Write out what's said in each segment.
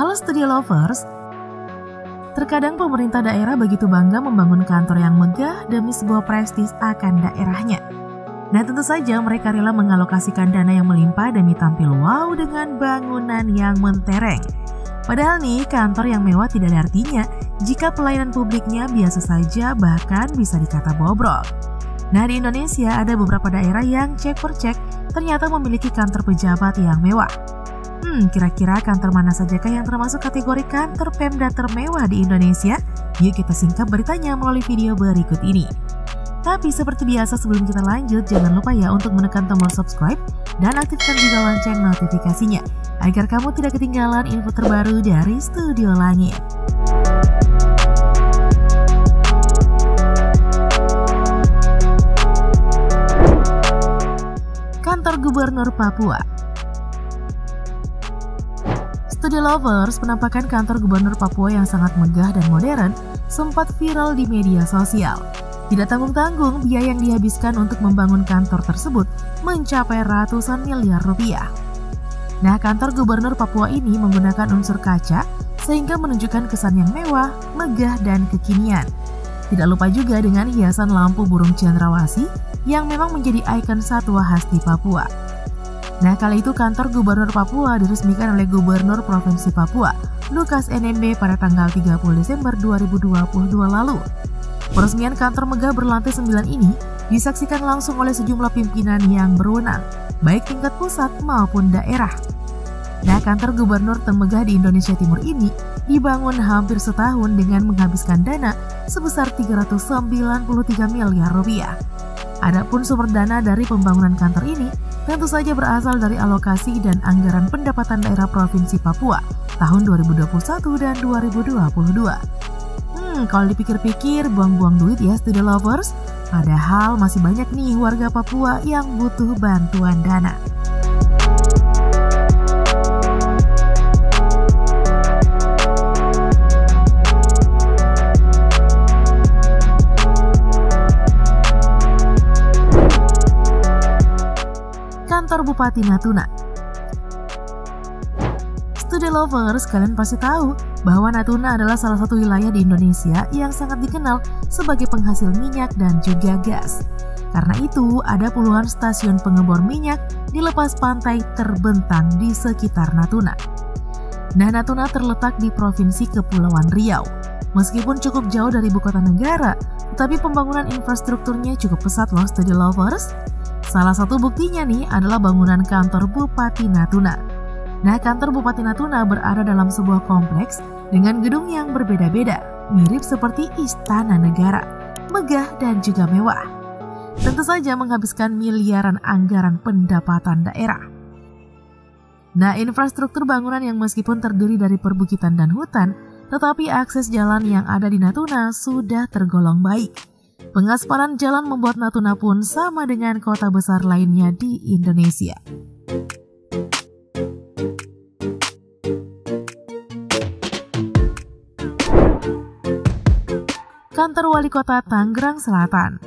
Halo Studio Lovers, terkadang pemerintah daerah begitu bangga membangun kantor yang megah demi sebuah prestis akan daerahnya. Nah tentu saja mereka rela mengalokasikan dana yang melimpah demi tampil wow dengan bangunan yang mentereng. Padahal nih kantor yang mewah tidak ada artinya jika pelayanan publiknya biasa saja bahkan bisa dikata bobrok. Nah di Indonesia ada beberapa daerah yang cek per cek ternyata memiliki kantor pejabat yang mewah. Kira-kira kantor mana sajakah yang termasuk kategori kantor Pemda termewah di Indonesia? Yuk kita singkap beritanya melalui video berikut ini. Tapi seperti biasa sebelum kita lanjut, jangan lupa ya untuk menekan tombol subscribe dan aktifkan juga lonceng notifikasinya agar kamu tidak ketinggalan info terbaru dari Studio Langit. Kantor Gubernur Papua. Studio Lovers, penampakan kantor Gubernur Papua yang sangat megah dan modern sempat viral di media sosial. Tidak tanggung-tanggung, biaya yang dihabiskan untuk membangun kantor tersebut mencapai ratusan miliar rupiah. Nah, kantor Gubernur Papua ini menggunakan unsur kaca sehingga menunjukkan kesan yang mewah, megah, dan kekinian. Tidak lupa juga dengan hiasan lampu burung cendrawasih yang memang menjadi ikon satwa khas di Papua. Nah, kali itu kantor Gubernur Papua diresmikan oleh Gubernur Provinsi Papua, Lukas NMB pada tanggal 30 Desember 2022 lalu. Peresmian kantor megah berlantai 9 ini disaksikan langsung oleh sejumlah pimpinan yang berwenang, baik tingkat pusat maupun daerah. Nah, kantor gubernur termegah di Indonesia Timur ini dibangun hampir setahun dengan menghabiskan dana sebesar 393 miliar rupiah. Adapun sumber dana dari pembangunan kantor ini tentu saja berasal dari alokasi dan anggaran pendapatan daerah Provinsi Papua tahun 2021 dan 2022. Kalau dipikir-pikir buang-buang duit ya Studio Lovers, padahal masih banyak nih warga Papua yang butuh bantuan dana. Kantor Bupati Natuna. Studio Lovers, kalian pasti tahu bahwa Natuna adalah salah satu wilayah di Indonesia yang sangat dikenal sebagai penghasil minyak dan juga gas. Karena itu, ada puluhan stasiun pengebor minyak di lepas pantai terbentang di sekitar Natuna. Nah, Natuna terletak di Provinsi Kepulauan Riau. Meskipun cukup jauh dari ibu kota negara, tetapi pembangunan infrastrukturnya cukup pesat loh Studio Lovers. Salah satu buktinya nih adalah bangunan kantor Bupati Natuna. Nah, kantor Bupati Natuna berada dalam sebuah kompleks dengan gedung yang berbeda-beda, mirip seperti istana negara, megah dan juga mewah. Tentu saja menghabiskan miliaran anggaran pendapatan daerah. Nah, infrastruktur bangunan yang meskipun terdiri dari perbukitan dan hutan, tetapi akses jalan yang ada di Natuna sudah tergolong baik. Pengaspalan jalan membuat Natuna pun sama dengan kota besar lainnya di Indonesia. Kantor Wali Kota Tangerang Selatan.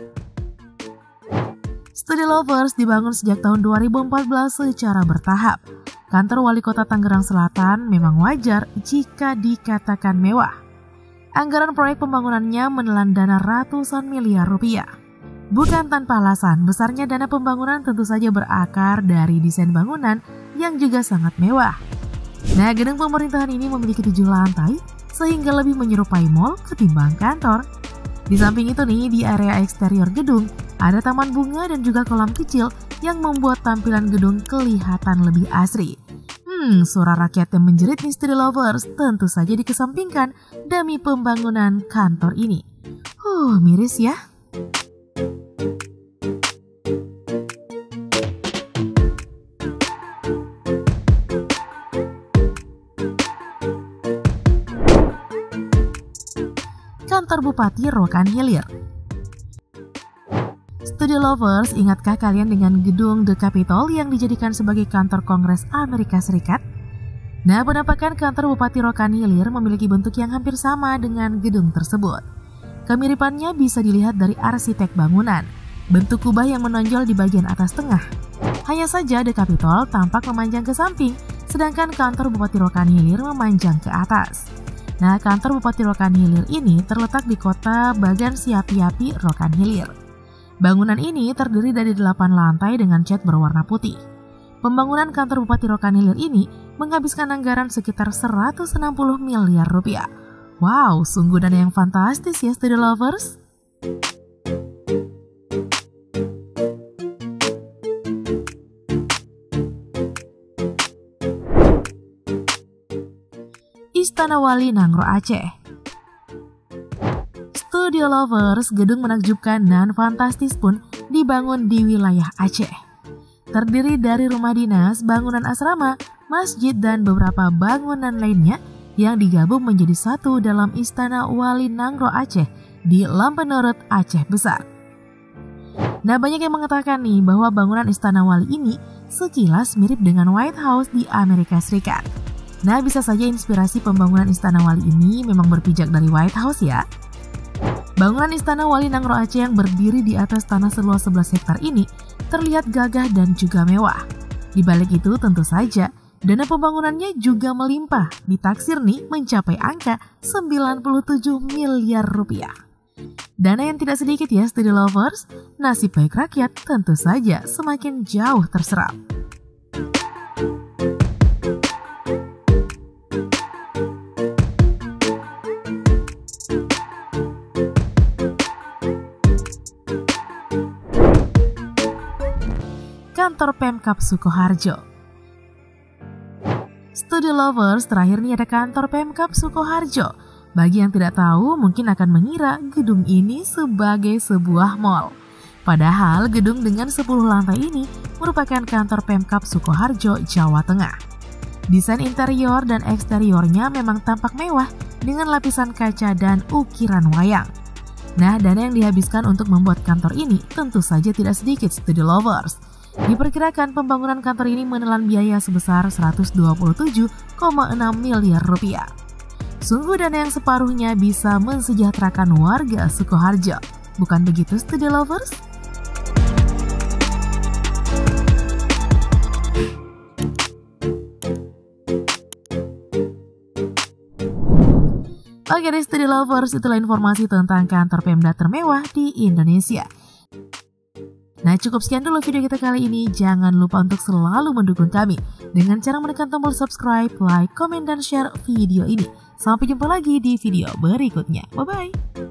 Studio Lovers dibangun sejak tahun 2014 secara bertahap. Kantor Wali Kota Tangerang Selatan memang wajar jika dikatakan mewah. Anggaran proyek pembangunannya menelan dana ratusan miliar rupiah. Bukan tanpa alasan, besarnya dana pembangunan tentu saja berakar dari desain bangunan yang juga sangat mewah. Nah, gedung pemerintahan ini memiliki 7 lantai, sehingga lebih menyerupai mall ketimbang kantor. Di samping itu nih, di area eksterior gedung, ada taman bunga dan juga kolam kecil yang membuat tampilan gedung kelihatan lebih asri. Suara rakyat yang menjerit nih Studio Lovers tentu saja dikesampingkan demi pembangunan kantor ini. Miris ya. Kantor Bupati Rokan Hilir. Studio Lovers, ingatkah kalian dengan gedung The Capitol yang dijadikan sebagai kantor Kongres Amerika Serikat? Nah, penampakan kantor Bupati Rokan Hilir memiliki bentuk yang hampir sama dengan gedung tersebut. Kemiripannya bisa dilihat dari arsitek bangunan, bentuk kubah yang menonjol di bagian atas tengah. Hanya saja The Capitol tampak memanjang ke samping, sedangkan kantor Bupati Rokan Hilir memanjang ke atas. Nah, kantor Bupati Rokan Hilir ini terletak di kota Bagan Siapi-Api, Rokan Hilir. Bangunan ini terdiri dari 8 lantai dengan cat berwarna putih. Pembangunan kantor Bupati Rokan Hilir ini menghabiskan anggaran sekitar 160 miliar rupiah. Wow, sungguh dana yang fantastis ya studio lovers. Istana Wali Nangro Aceh. Studio lovers, gedung menakjubkan dan fantastis pun dibangun di wilayah Aceh. Terdiri dari rumah dinas, bangunan asrama, masjid, dan beberapa bangunan lainnya yang digabung menjadi satu dalam Istana Wali Nangro Aceh di Lampenerut, Aceh Besar. Nah, banyak yang mengatakan nih bahwa bangunan Istana Wali ini sekilas mirip dengan White House di Amerika Serikat. Nah, bisa saja inspirasi pembangunan Istana Wali ini memang berpijak dari White House ya. Bangunan Istana Wali Nangro Aceh yang berdiri di atas tanah seluas 11 hektar ini terlihat gagah dan juga mewah. Di balik itu tentu saja, dana pembangunannya juga melimpah, ditaksir nih mencapai angka 97 miliar rupiah. Dana yang tidak sedikit ya studio lovers, nasib baik rakyat tentu saja semakin jauh terserap. Kantor Pemkab Sukoharjo. Studio lovers, terakhir nih ada kantor Pemkab Sukoharjo. Bagi yang tidak tahu mungkin akan mengira gedung ini sebagai sebuah mall. Padahal gedung dengan 10 lantai ini merupakan kantor Pemkab Sukoharjo, Jawa Tengah. Desain interior dan eksteriornya memang tampak mewah dengan lapisan kaca dan ukiran wayang. Nah, dana yang dihabiskan untuk membuat kantor ini tentu saja tidak sedikit studio lovers. Diperkirakan pembangunan kantor ini menelan biaya sebesar 127,6 miliar rupiah. Sungguh dana yang separuhnya bisa mensejahterakan warga Sukoharjo. Bukan begitu studio lovers? Oke deh studio lovers, itulah informasi tentang kantor Pemda termewah di Indonesia. Nah, cukup sekian dulu video kita kali ini. Jangan lupa untuk selalu mendukung kami dengan cara menekan tombol subscribe, like, komen, dan share video ini. Sampai jumpa lagi di video berikutnya. Bye-bye.